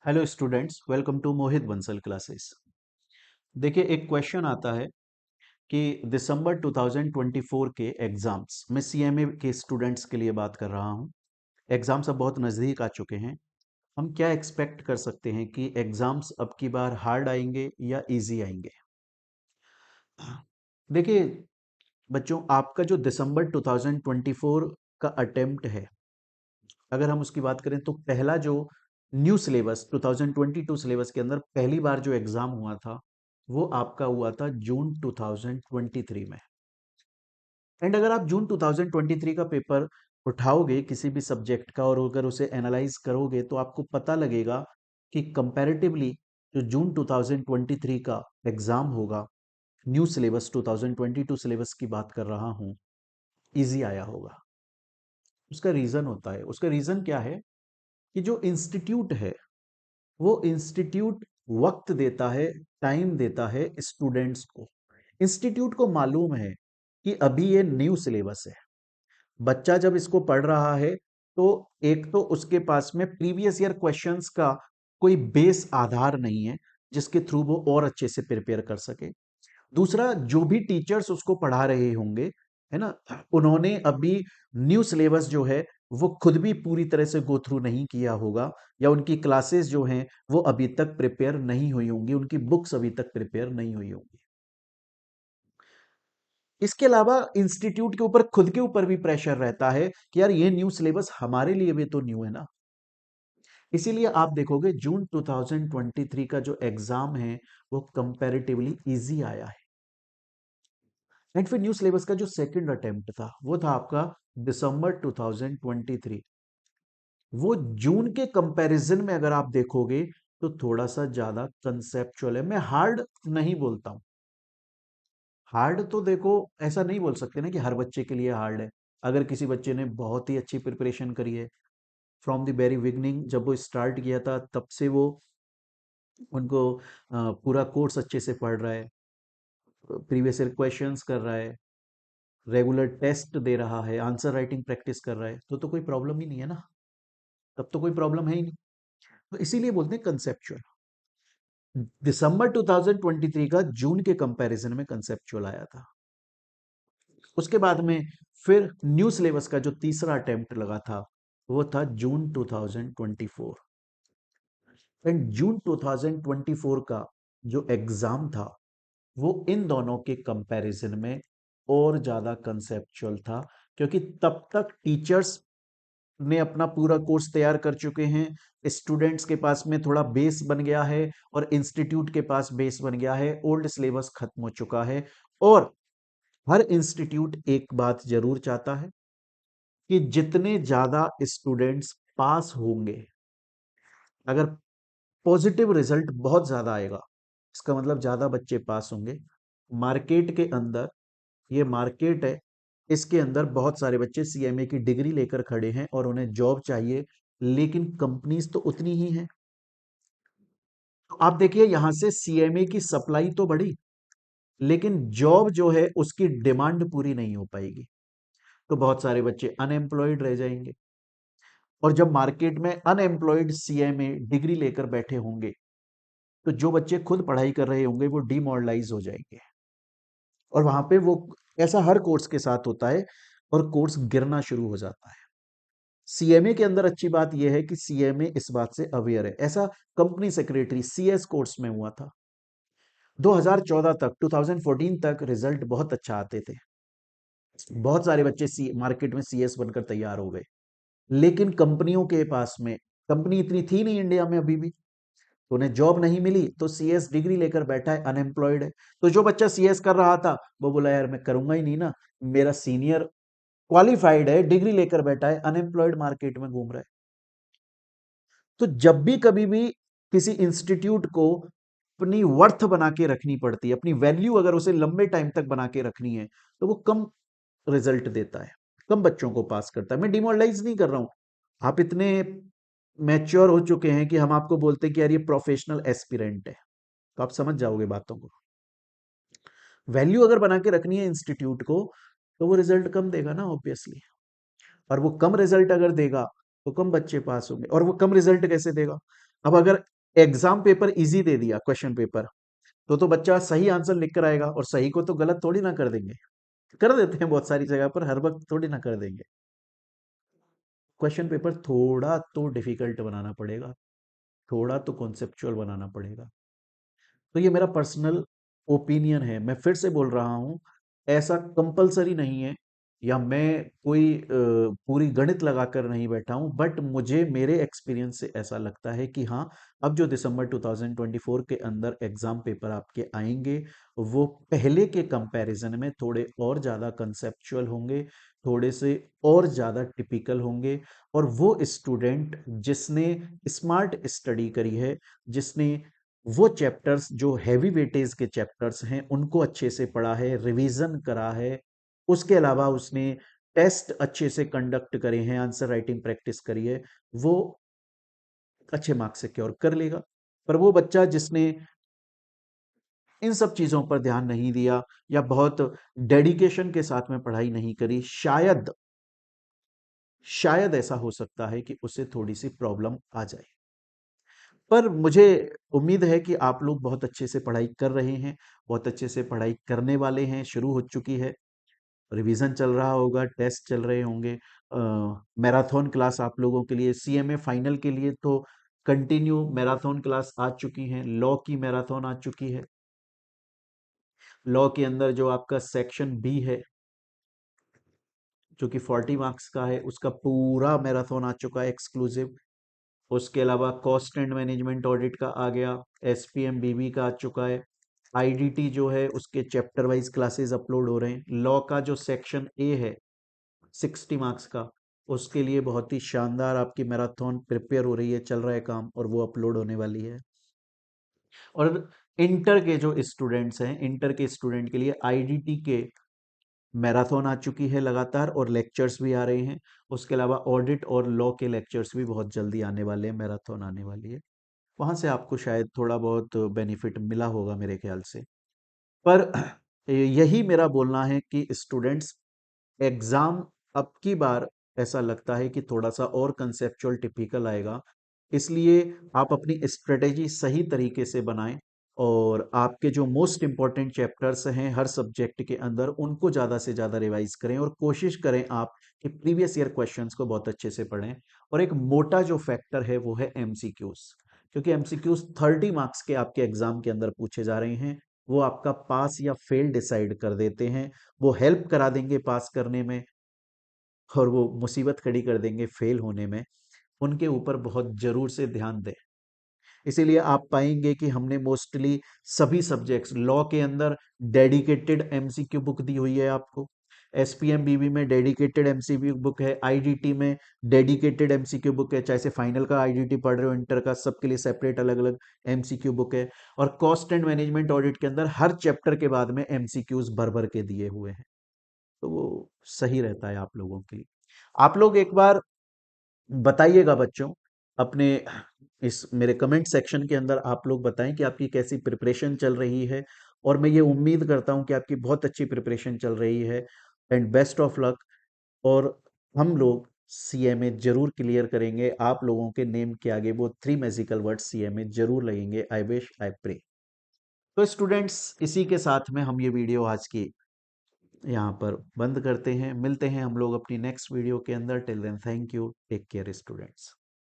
Hello students, welcome to Mohit Bansal classes. देखिए, एक question आता है कि दिसंबर 2024 के एग्जाम्स मैं सीएमए के स्टूडेंट्स के लिए बात कर रहा हूं। एग्जाम्स अब बहुत नज़दीक आ चुके हैं। हम क्या एक्सपेक्ट कर सकते हैं कि एग्जाम्स अब की बार हार्ड आएंगे या इजी आएंगे? देखिए बच्चों, आपका जो दिसंबर 2024 का अटेम्प्ट है, अगर हम उसकी बात करें तो पहला जो न्यू सिलेबस 2022 सिलेबस के अंदर पहली बार जो एग्जाम हुआ था वो आपका हुआ था जून 2023 में। एंड अगर आप जून 2023 का पेपर उठाओगे किसी भी सब्जेक्ट का और अगर उसे एनालाइज करोगे तो आपको पता लगेगा कि कंपैरेटिवली जो जून 2023 का एग्जाम होगा, न्यू सिलेबस 2022 सिलेबस की बात कर रहा हूं, इजी आया होगा। उसका रीजन होता है, उसका रीजन क्या है कि जो इंस्टीट्यूट है वो इंस्टीट्यूट वक्त देता है, टाइम देता है स्टूडेंट्स को। इंस्टीट्यूट को मालूम है कि अभी ये न्यू सिलेबस है, बच्चा जब इसको पढ़ रहा है तो एक तो उसके पास में प्रीवियस ईयर क्वेश्चंस का कोई बेस आधार नहीं है जिसके थ्रू वो और अच्छे से प्रिपेयर कर सके। दूसरा, जो भी टीचर्स उसको पढ़ा रहे होंगे, है ना, उन्होंने अभी न्यू सिलेबस जो है वो खुद भी पूरी तरह से गो थ्रू नहीं किया होगा, या उनकी क्लासेस जो हैं वो अभी तक प्रिपेयर नहीं हुई होंगी, उनकी बुक्स अभी तक प्रिपेयर नहीं हुई होंगी। इसके अलावा इंस्टीट्यूट के ऊपर खुद के ऊपर भी प्रेशर रहता है कि यार ये न्यू सिलेबस हमारे लिए भी तो न्यू है ना। इसीलिए आप देखोगे जून 2023 का जो एग्जाम है वो कंपैरेटिवली इजी आया है। एंड फिर न्यू सिलेबस का जो सेकंड अटेम्प्ट था वो था आपका दिसंबर 2023। वो जून के कंपैरिजन में अगर आप देखोगे तो थोड़ा सा ज्यादा कंसेप्चुअल है। मैं हार्ड नहीं बोलता हूं। हार्ड तो देखो, ऐसा नहीं बोल सकते ना कि हर बच्चे के लिए हार्ड है। अगर किसी बच्चे ने बहुत ही अच्छी प्रिपरेशन करी है फ्रॉम द वेरी बिगनिंग, जब वो स्टार्ट किया था तब से वो उनको पूरा कोर्स अच्छे से पढ़ रहा है, प्रीवियस ईयर क्वेश्चंस कर रहा है, रेगुलर टेस्ट दे रहा है, आंसर राइटिंग प्रैक्टिस कर रहा है, तो कोई प्रॉब्लम ही नहीं है ना। तब तो कोई प्रॉब्लम है ही नहीं। तो इसीलिए बोलते हैं कंसेप्चुअल। दिसंबर 2023 का जून के कंपैरिजन में कंसेप्चुअल आया था। उसके बाद में फिर न्यू सिलेबस का जो तीसरा अटेम्प्ट लगा था वो था जून 2024। एंड जून 2024 का जो एग्जाम था वो इन दोनों के कंपैरिजन में और ज्यादा कंसेप्चुअल था, क्योंकि तब तक टीचर्स ने अपना पूरा कोर्स तैयार कर चुके हैं, स्टूडेंट्स के पास में थोड़ा बेस बन गया है और इंस्टीट्यूट के पास बेस बन गया है, ओल्ड सिलेबस खत्म हो चुका है। और हर इंस्टीट्यूट एक बात जरूर चाहता है कि जितने ज्यादा स्टूडेंट्स पास होंगे, अगर पॉजिटिव रिजल्ट बहुत ज्यादा आएगा इसका मतलब ज्यादा बच्चे पास होंगे। मार्केट के अंदर, ये मार्केट है, इसके अंदर बहुत सारे बच्चे सीएमए की डिग्री लेकर खड़े हैं और उन्हें जॉब चाहिए, लेकिन कंपनीज तो उतनी ही हैं। तो आप देखिए, यहां से सीएमए की सप्लाई तो बढ़ी लेकिन जॉब जो है उसकी डिमांड पूरी नहीं हो पाएगी, तो बहुत सारे बच्चे अनएम्प्लॉयड रह जाएंगे। और जब मार्केट में अनएम्प्लॉयड सीएमए डिग्री लेकर बैठे होंगे तो जो बच्चे खुद पढ़ाई कर रहे होंगे वो डिमोरलाइज हो जाएंगे। और वहां पे वो, ऐसा हर कोर्स के साथ होता है, और कोर्स गिरना शुरू हो जाता है। सीएमए के अंदर अच्छी बात यह है कि सीएमए इस बात से अवेयर है। ऐसा कंपनी सेक्रेटरी सीएस कोर्स में हुआ था 2014 तक, 2014 तक रिजल्ट बहुत अच्छा आते थे, बहुत सारे बच्चे मार्केट में सीएस बनकर तैयार हो गए। लेकिन कंपनियों के पास में, कंपनी इतनी थी नहीं इंडिया में अभी भी, तो उन्हें जॉब नहीं मिली, तो सीएस डिग्री लेकर बैठा है, अनएम्प्लॉयड है। तो जो बच्चा सीएस कर रहा था वो बोला यार मैं करूंगा ही नहीं ना, मेरा सीनियर क्वालिफाइड है, डिग्री लेकर बैठा है, अनएम्प्लॉयड मार्केट में घूम रहा है। तो जब भी कभी भी किसी इंस्टीट्यूट को अपनी वर्थ बना के रखनी पड़ती है, अपनी वैल्यू अगर उसे लंबे टाइम तक बना के रखनी है, तो वो कम रिजल्ट देता है, कम बच्चों को पास करता है। मैं डिमोरलाइज नहीं कर रहा हूं, आप इतने मैच्योर हो चुके हैं कि हम आपको बोलते हैं कि यार ये प्रोफेशनल एस्पिरेंट है, तो आप समझ जाओगे बातों को। वैल्यू अगर बना के रखनी है इंस्टीट्यूट को तो वो रिजल्ट कम देगा ना, ऑब्वियसली। और वो कम रिजल्ट अगर देगा तो कम बच्चे पास होंगे। और वो कम रिजल्ट कैसे देगा? अब अगर एग्जाम पेपर इजी दे दिया, क्वेश्चन पेपर, तो बच्चा सही आंसर लिख कर आएगा, और सही को तो गलत थोड़ी ना कर देंगे, कर देते हैं बहुत सारी जगह पर, हर वक्त थोड़ी ना कर देंगे। क्वेश्चन पेपर थोड़ा तो डिफिकल्ट बनाना पड़ेगा, थोड़ा तो कॉन्सेप्चुअल बनाना पड़ेगा। तो ये मेरा पर्सनल ओपिनियन है, मैं फिर से बोल रहा हूँ, ऐसा कंपलसरी नहीं है, या मैं कोई पूरी गणित लगाकर नहीं बैठा हूँ, बट मुझे मेरे एक्सपीरियंस से ऐसा लगता है कि हाँ, अब जो दिसंबर 2024 के अंदर एग्जाम पेपर आपके आएंगे, वो पहले के कंपैरिजन में थोड़े और ज़्यादा कंसेप्चुअल होंगे, थोड़े से और ज़्यादा टिपिकल होंगे, और वो स्टूडेंट जिसने स्मार्ट स्टडी करी है, जिसने वो चैप्टर्स जो हैवी वेटेज के चैप्टर्स हैं उनको अच्छे से पढ़ा है, रिवीजन करा है, उसके अलावा उसने टेस्ट अच्छे से कंडक्ट करे हैं, आंसर राइटिंग प्रैक्टिस करी है, वो अच्छे मार्क्स सिक्योर कर लेगा। पर वो बच्चा जिसने इन सब चीजों पर ध्यान नहीं दिया, या बहुत डेडिकेशन के साथ में पढ़ाई नहीं करी, शायद ऐसा हो सकता है कि उसे थोड़ी सी प्रॉब्लम आ जाए। पर मुझे उम्मीद है कि आप लोग बहुत अच्छे से पढ़ाई कर रहे हैं, बहुत अच्छे से पढ़ाई करने वाले हैं, शुरू हो चुकी है, रिवीजन चल रहा होगा, टेस्ट चल रहे होंगे, मैराथन क्लास आप लोगों के लिए, सीएमए फाइनल के लिए तो कंटिन्यू मैराथन क्लास आ चुकी हैं, लॉ की मैराथन आ चुकी है, लॉ के अंदर जो आपका सेक्शन बी है, जो कि 40 मार्क्स का है, उसका पूरा मैराथन आ चुका है एक्सक्लूसिव। उसके अलावा कॉस्ट एंड मैनेजमेंट ऑडिट का आ गया, एसपीएम बीबी का आ चुका है, आईडीटी जो है उसके चैप्टर वाइज क्लासेस अपलोड हो रहे हैं, लॉ का जो सेक्शन ए है 60 मार्क्स का, उसके लिए बहुत ही शानदार आपकी मैराथन प्रिपेयर हो रही है, चल रहा है काम, और वो अपलोड होने वाली है। और इंटर के जो स्टूडेंट्स हैं, इंटर के स्टूडेंट के लिए आईडीटी के मैराथन आ चुकी है लगातार, और लेक्चर्स भी आ रहे हैं। उसके अलावा ऑडिट और लॉ के लेक्चर्स भी बहुत जल्दी आने वाले हैं, मैराथन आने वाली है, वहां से आपको शायद थोड़ा बहुत बेनिफिट मिला होगा मेरे ख्याल से। पर यही मेरा बोलना है कि स्टूडेंट्स, एग्जाम अब की बार ऐसा लगता है कि थोड़ा सा और कंसेप्चुअल टिपिकल आएगा, इसलिए आप अपनी स्ट्रेटेजी सही तरीके से बनाएं, और आपके जो मोस्ट इंपॉर्टेंट चैप्टर्स हैं हर सब्जेक्ट के अंदर, उनको ज़्यादा से ज़्यादा रिवाइज करें, और कोशिश करें आप कि प्रीवियस ईयर क्वेश्चंस को बहुत अच्छे से पढ़ें। और एक मोटा जो फैक्टर है वो है एमसीक्यूज, क्योंकि एमसीक्यूज 30 मार्क्स के आपके एग्जाम के अंदर पूछे जा रहे हैं, वो आपका पास या फेल डिसाइड कर देते हैं, वो हेल्प करा देंगे पास करने में, और वो मुसीबत खड़ी कर देंगे फेल होने में, उनके ऊपर बहुत जरूर से ध्यान दें। इसीलिए आप पाएंगे कि हमने मोस्टली सभी सब्जेक्ट्स, लॉ के अंदर डेडिकेटेड एमसीक्यू बुक दी हुई है आपको, एसपीएम बीबी में डेडिकेटेड एमसीक्यू बुक है, आईडीटी में डेडिकेटेड एमसीक्यू बुक है, चाहे से फाइनल का आईडीटी पढ़ रहे हो, इंटर का, सबके लिए सेपरेट अलग अलग एमसीक्यू बुक है, और कॉस्ट एंड मैनेजमेंट ऑडिट के अंदर हर चैप्टर के बाद में एमसीक्यूज भर भर के दिए हुए हैं, तो वो सही रहता है आप लोगों के लिए। आप लोग एक बार बताइएगा बच्चों, अपने इस मेरे कमेंट सेक्शन के अंदर आप लोग बताएं कि आपकी कैसी प्रिपरेशन चल रही है, और मैं ये उम्मीद करता हूं कि आपकी बहुत अच्छी प्रिपरेशन चल रही है, एंड बेस्ट ऑफ लक। और हम लोग सीएमए जरूर क्लियर करेंगे, आप लोगों के नेम के आगे वो 3 मैजिकल वर्ड सीएमए जरूर लगेंगे, आई विश आई प्रे। तो स्टूडेंट्स, इसी के साथ में हम ये वीडियो आज की यहाँ पर बंद करते हैं, मिलते हैं हम लोग अपनी नेक्स्ट वीडियो के अंदर, till then thank you, take care students.